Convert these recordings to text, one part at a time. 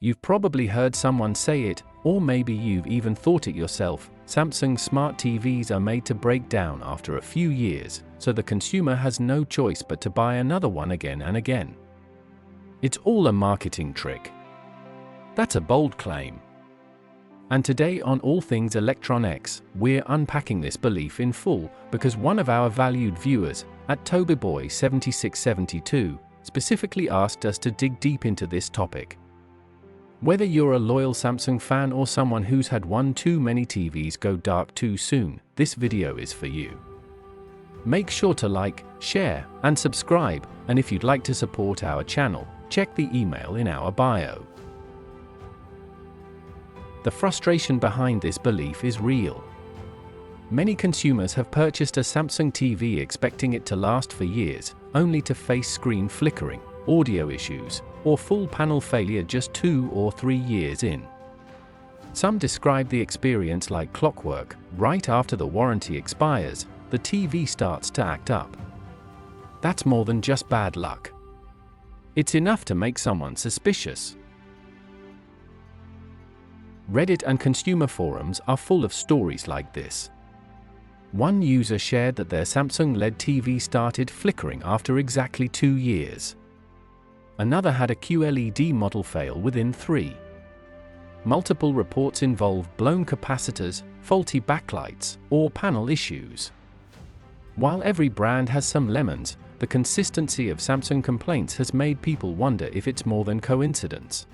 You've probably heard someone say it, or maybe you've even thought it yourself. Samsung smart TVs are made to break down after a few years, so the consumer has no choice but to buy another one again and again. It's all a marketing trick. That's a bold claim. And today on All Things ElectronX, we're unpacking this belief in full because one of our valued viewers, at TobyBoy7672, specifically asked us to dig deep into this topic. Whether you're a loyal Samsung fan or someone who's had one too many TVs go dark too soon, this video is for you. Make sure to like, share, and subscribe, and if you'd like to support our channel, check the email in our bio. The frustration behind this belief is real. Many consumers have purchased a Samsung TV expecting it to last for years, only to face screen flickering, audio issues, or full panel failure just 2 or 3 years in. Some describe the experience like clockwork. Right after the warranty expires, the TV starts to act up. That's more than just bad luck. It's enough to make someone suspicious. Reddit and consumer forums are full of stories like this. One user shared that their Samsung LED TV started flickering after exactly 2 years. Another had a QLED model fail within 3. Multiple reports involve blown capacitors, faulty backlights, or panel issues. While every brand has some lemons, the consistency of Samsung complaints has made people wonder if it's more than coincidence.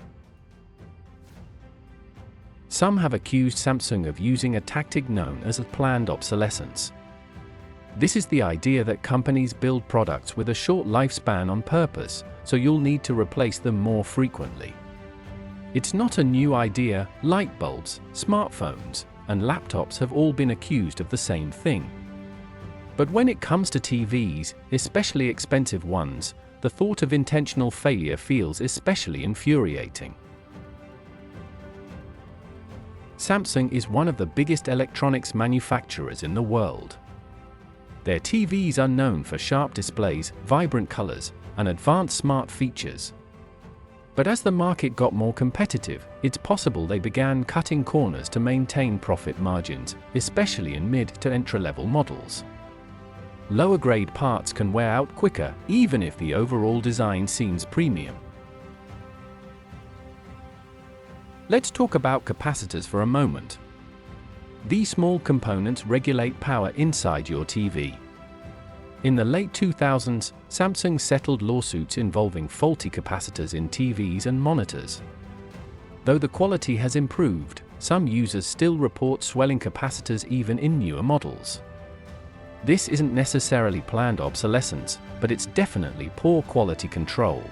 Some have accused Samsung of using a tactic known as planned obsolescence. This is the idea that companies build products with a short lifespan on purpose, so you'll need to replace them more frequently. It's not a new idea. Light bulbs, smartphones, and laptops have all been accused of the same thing. But when it comes to TVs, especially expensive ones, the thought of intentional failure feels especially infuriating. Samsung is one of the biggest electronics manufacturers in the world. Their TVs are known for sharp displays, vibrant colors, and advanced smart features. But as the market got more competitive, it's possible they began cutting corners to maintain profit margins, especially in mid to entry-level models. Lower-grade parts can wear out quicker, even if the overall design seems premium. Let's talk about capacitors for a moment. These small components regulate power inside your TV. In the late 2000s, Samsung settled lawsuits involving faulty capacitors in TVs and monitors. Though the quality has improved, some users still report swelling capacitors even in newer models. This isn't necessarily planned obsolescence, but it's definitely poor quality control.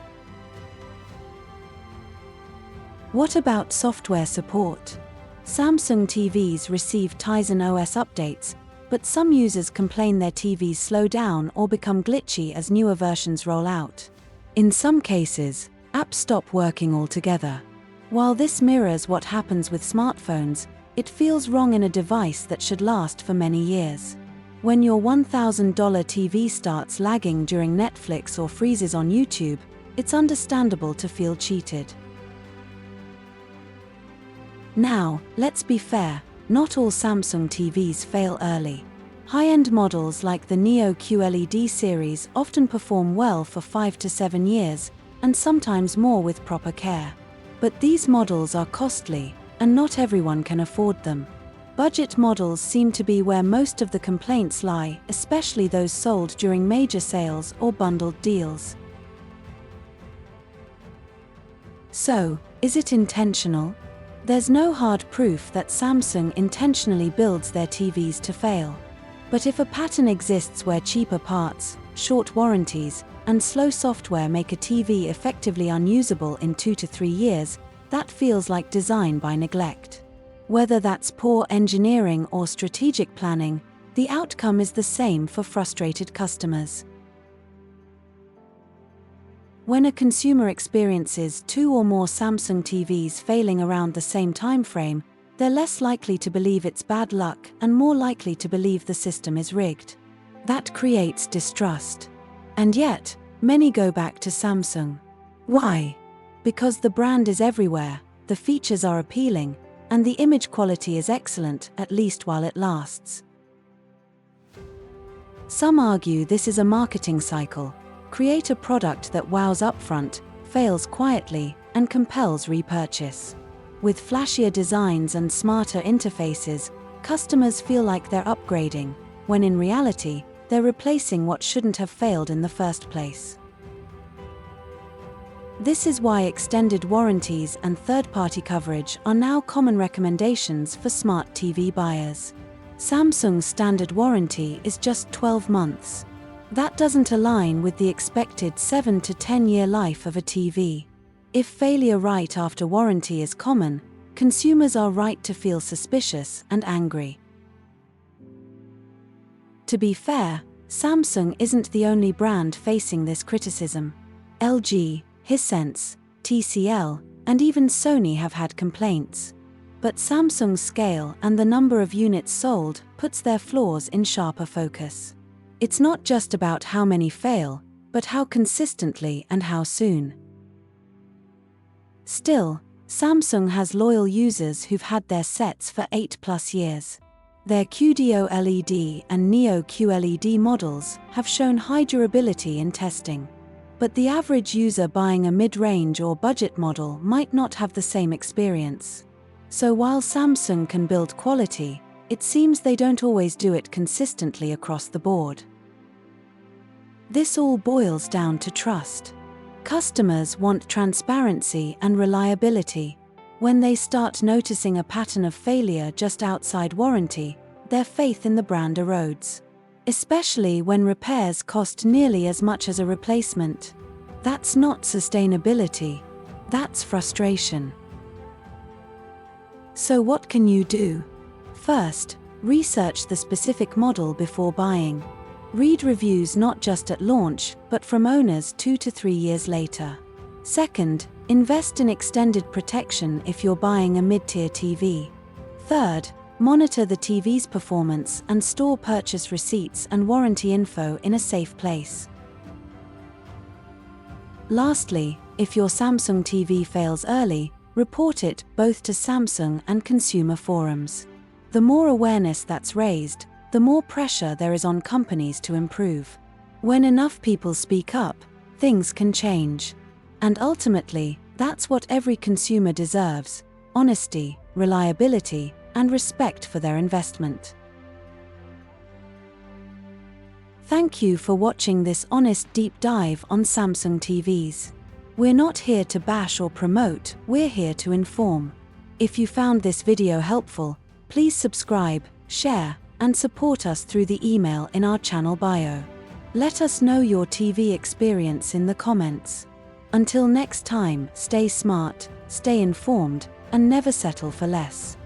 What about software support? Samsung TVs receive Tizen OS updates, but some users complain their TVs slow down or become glitchy as newer versions roll out. In some cases, apps stop working altogether. While this mirrors what happens with smartphones, it feels wrong in a device that should last for many years. When your $1,000 TV starts lagging during Netflix or freezes on YouTube, it's understandable to feel cheated. Now, let's be fair, not all Samsung TVs fail early. High-end models like the Neo QLED series often perform well for 5 to 7 years, and sometimes more with proper care. But these models are costly, and not everyone can afford them. Budget models seem to be where most of the complaints lie, especially those sold during major sales or bundled deals. So, is it intentional? There's no hard proof that Samsung intentionally builds their TVs to fail. But if a pattern exists where cheaper parts, short warranties, and slow software make a TV effectively unusable in 2 to 3 years, that feels like design by neglect. Whether that's poor engineering or strategic planning, the outcome is the same for frustrated customers. When a consumer experiences 2 or more Samsung TVs failing around the same time frame, they're less likely to believe it's bad luck and more likely to believe the system is rigged. That creates distrust. And yet, many go back to Samsung. Why? Because the brand is everywhere, the features are appealing, and the image quality is excellent, at least while it lasts. Some argue this is a marketing cycle. Create a product that wows upfront, fails quietly, and compels repurchase. With flashier designs and smarter interfaces, customers feel like they're upgrading, when in reality, they're replacing what shouldn't have failed in the first place. This is why extended warranties and third-party coverage are now common recommendations for smart TV buyers. Samsung's standard warranty is just 12 months. That doesn't align with the expected 7 to 10-year life of a TV. If failure right after warranty is common, consumers are right to feel suspicious and angry. To be fair, Samsung isn't the only brand facing this criticism. LG, Hisense, TCL, and even Sony have had complaints. But Samsung's scale and the number of units sold puts their flaws in sharper focus. It's not just about how many fail, but how consistently and how soon. Still, Samsung has loyal users who've had their sets for 8+ years. Their QD OLED and Neo QLED models have shown high durability in testing. But the average user buying a mid-range or budget model might not have the same experience. So while Samsung can build quality, it seems they don't always do it consistently across the board. This all boils down to trust. Customers want transparency and reliability. When they start noticing a pattern of failure just outside warranty, their faith in the brand erodes. Especially when repairs cost nearly as much as a replacement. That's not sustainability, that's frustration. So what can you do? First, research the specific model before buying. Read reviews not just at launch, but from owners 2 to 3 years later. Second, invest in extended protection if you're buying a mid-tier TV. Third, monitor the TV's performance and store purchase receipts and warranty info in a safe place. Lastly, if your Samsung TV fails early, report it both to Samsung and consumer forums. The more awareness that's raised, the more pressure there is on companies to improve. When enough people speak up, things can change. And ultimately, that's what every consumer deserves: honesty, reliability, and respect for their investment. Thank you for watching this honest deep dive on Samsung TVs. We're not here to bash or promote, we're here to inform. If you found this video helpful, please subscribe, share, and support us through the email in our channel bio. Let us know your TV experience in the comments. Until next time, stay smart, stay informed, and never settle for less.